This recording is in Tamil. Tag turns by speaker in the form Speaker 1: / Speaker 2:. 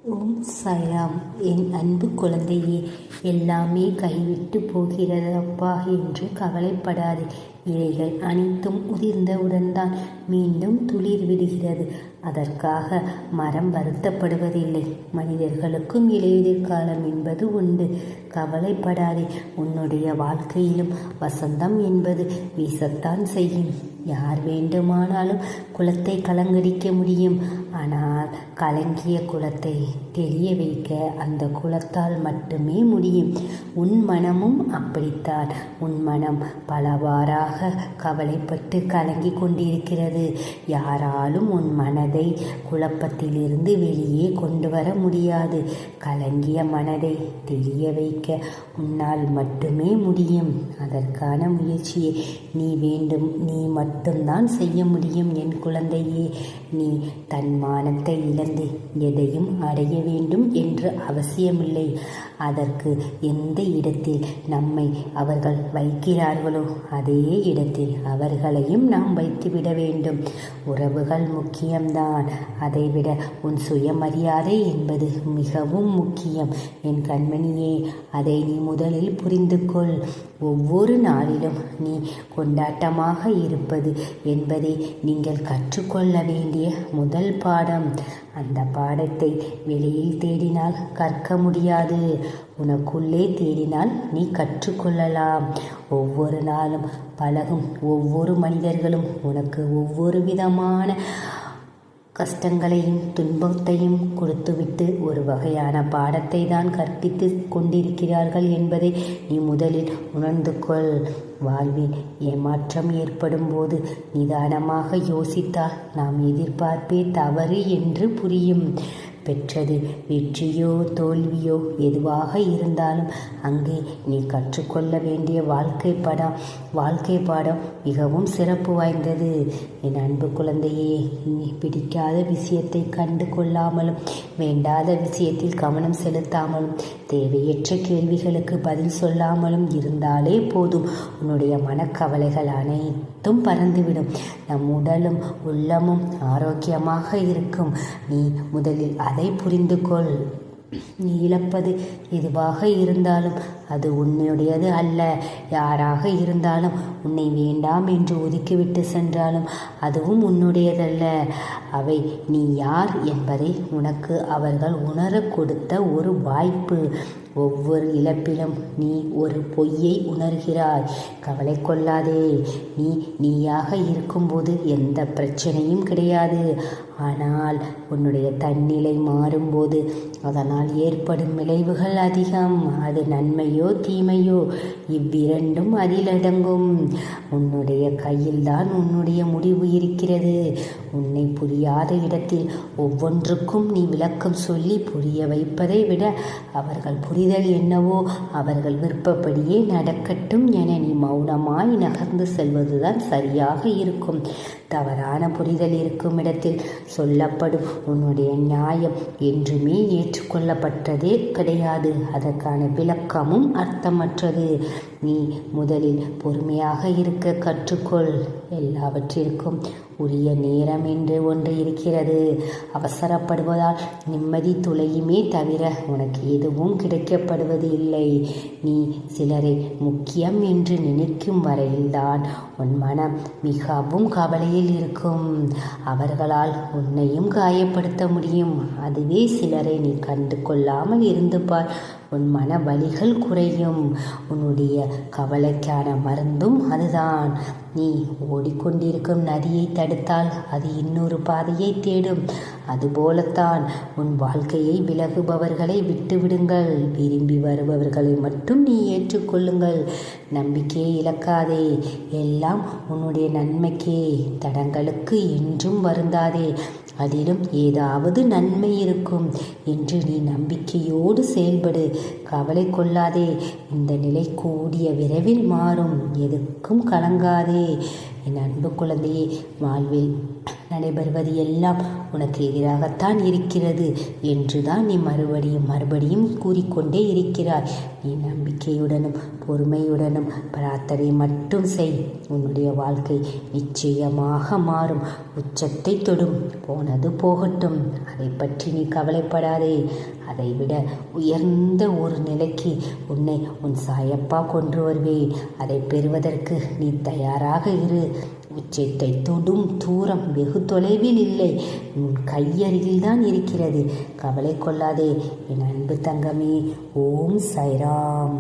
Speaker 1: ஓம் சாய்ராம். என் அன்பு குழந்தையே, எல்லாமே கைவிட்டு போகிறது அப்பா என்று கவலைப்படாதே. இலைகள் அனைத்தும் உதிர்ந்தவுடன் தான் மீண்டும் துளிர் விடுகிறது. அதற்காக மரம் வருத்தப்படுவதில்லை. மனிதர்களுக்கும் இலையுதிர் காலம் என்பது உண்டு. கவலைப்படாதே. உன்னுடைய வாழ்க்கையிலும் வசந்தம் என்பது வீசத்தான் செய்யும். யார் வேண்டுமானாலும் குலத்தை கலங்கடிக்க முடியும். ஆனால் கலங்கிய குலத்தை தெரிய வைக்க அந்த குலத்தால் மட்டுமே முடியும். உன் மனமும் அப்படித்தான். உன் மனம் பலவாறாக கவலைப்பட்டு கலங்கி கொண்டிருக்கிறது. யாராலும் உன் மனதை குழப்பத்திலிருந்து வெளியே கொண்டு வர முடியாது. கலங்கிய மனதை தெரிய வைக்க உன்னால் மட்டுமே முடியும். அதற்கான முயற்சியை நீ மட்டும்தான் செய்ய முடியும். என் குழந்தையே, நீ தன்மானத்தை இழந்து எதையும் அடைய வேண்டும் என்று அவசியமில்லை. அதற்கு எந்த இடத்தில் நம்மை அவர்கள் வைக்கிறார்களோ அதே இடத்தில் அவர்களையும் நாம் வைத்துவிட வேண்டும். உறவுகள் முக்கியம்தான். அதைவிட உன் சுயமரியாதை என்பது மிகவும் முக்கியம். என் கண்மணியே, அதை நீ முதலில் புரிந்து கொள். ஒவ்வொரு நாளிலும் நீ கொண்டாட்டமாக இருப்பது என்பதை நீங்கள் கற்றுக்கொள்ள வேண்டிய முதல் பாடம். அந்த பாடத்தை வெளியில் தேடினால் கற்க முடியாது. உனக்குள்ளே தேடினால் நீ கற்றுக்கொள்ளலாம். ஒவ்வொரு நாளும் பழகும் ஒவ்வொரு மனிதர்களும் உனக்கு ஒவ்வொரு விதமான கஷ்டங்களையும் துன்பத்தையும் கொடுத்துவிட்டு ஒரு வகையான பாடத்தை தான் கற்பித்து கொண்டிருக்கிறார்கள் என்பதை நீ முதலில் உணர்ந்து கொள். வாழ்வில் ஏமாற்றம் ஏற்படும் போது நிதானமாக யோசித்தால் நாம் எதிர்பார்ப்பே தவறு என்று புரியும். பெற்றது வெற்றியோ தோல்வியோ எதுவாக இருந்தாலும் அங்கே நீ கற்றுக்கொள்ள வேண்டிய வாழ்க்கை பாடம் மிகவும் சிறப்பு வாய்ந்தது. என் அன்பு குழந்தையே, நீ பிடிக்காத விஷயத்தை கண்டு கொள்ளாமலும் வேண்டாத விஷயத்தில் கவனம் செலுத்தாமலும் தேவையற்ற கேள்விகளுக்கு பதில் சொல்லாமலும் இருந்தாலே போதும். உன்னுடைய மனக்கவலைகள் அனைத்தும் பறந்துவிடும். நம் உடலும் உள்ளமும் ஆரோக்கியமாக இருக்கும். நீ முதலில் அதை புரிந்து கொள். நீ இழப்பது எதுவாக இருந்தாலும் அது உன்னுடையது அல்ல. யாராக இருந்தாலும் உன்னை வேண்டாம் என்று ஒதுக்கிவிட்டு சென்றாலும் அதுவும் உன்னுடையதல்ல. அவை நீ யார் என்பதை உனக்கு அவர்கள் உணரக் கொடுத்த ஒரு வாய்ப்பு. ஒவ்வொரு இழப்பிலும் நீ ஒரு பொய்யை உணர்கிறாய். கவலை கொள்ளாதே. நீயாக இருக்கும்போது எந்த பிரச்சனையும் கிடையாது. ஆனால் உன்னுடைய தன்னிலை மாறும்போது அதனால் ஏற்படும் விளைவுகள் அதிகம். அது நன்மையோ தீமையோ இவ்விரண்டும் அதில் அடங்கும். உன்னுடைய கையில்தான் உன்னுடைய முடிவு இருக்கிறது. உன்னை புரியாத இடத்தில் ஒவ்வொன்றுக்கும் நீ விளக்கம் சொல்லி புரிய வைப்பதை விட அவர்கள் புரிதல் என்னவோ அவர்கள் விருப்பப்படியே நடக்கட்டும் என நீ மௌனமாய் நகர்ந்து செல்வதுதான் சரியாக இருக்கும். தவறான புரிதல் இருக்கும் இடத்தில் சொல்லப்படும் உன்னுடைய நியாயம் என்றுமே ஏற்றுக்கொள்ளப்பட்டதே கிடையாது. அதற்கான விளக்கமும் அர்த்தமற்றது. நீ முதலில் பொறுமையாக இருக்க கற்றுக்கொள். எல்லாவற்றிற்கும் உரிய நேரம் என்று ஒன்று இருக்கிறது. அவசரப்படுவதால் நிம்மதி துளையுமே தவிர உனக்கு எதுவும் கிடைக்கப்படுவது இல்லை. நீ சிலரை முக்கியம் என்று நினைக்கும் வரையில்தான் உன் மனம் மிகவும் கவலையில் இருக்கும். அவர்களால் உன்னையும் காயப்படுத்த முடியும். அதுவே சிலரை நீ கண்டு கொள்ளாமல் இருந்து பார். உன் மன வலிகள் குறையும். உன்னுடைய கவலைக்கான மருந்தும் அதுதான். நீ ஓடிக்கொண்டிருக்கும் நதியை தடுத்தால் அது இன்னொரு பாதையை தேடும். அதுபோலத்தான் உன் வாழ்க்கையை விலகுபவர்களை விட்டுவிடுங்கள். விரும்பி வருபவர்களை மட்டும் நீ ஏற்றுக்கொள்ளுங்கள். நம்பிக்கையை இழக்காதே. எல்லாம் உன்னுடைய நன்மைக்கே. தடங்களுக்கு என்றும் வருந்தாதே. அதிலும் ஏதாவது நன்மை இருக்கும் என்று நீ நம்பிக்கையோடு செயல்படு. கவலை கொள்ளாதே. இந்த நிலை கூடிய விரைவில் மாறும். எதுக்கும் கலங்காதே. என் அன்பு குழந்தையே, வாழ்வில் நடைபெறுவது எல்லாம் உனக்கு எதிராகத்தான் இருக்கிறது என்றுதான் நீ மறுபடியும் கூறிக்கொண்டே இருக்கிறாய். நீ நம்பிக்கையுடனும் பொறுமையுடனும் பிரார்த்தனை மட்டும் செய். உன்னுடைய வாழ்க்கை நிச்சயமாக மாறும், உச்சத்தை தொடும். போனது போகட்டும், அதை பற்றி நீ கவலைப்படாதே. அதைவிட உயர்ந்த ஒரு நிலைக்கு உன்னை உன் சாயப்பா கொண்டு வருவேன். அதை பெறுவதற்கு நீ தயாராக இரு. உச்சத்தை தொடும் தூரம் வெகு தொலைவில் இல்லை, உன் கையருகில்தான் இருக்கிறது. கவலை கொள்ளாதே என் அன்பு தங்கமே. ஓம் சாய்ராம்.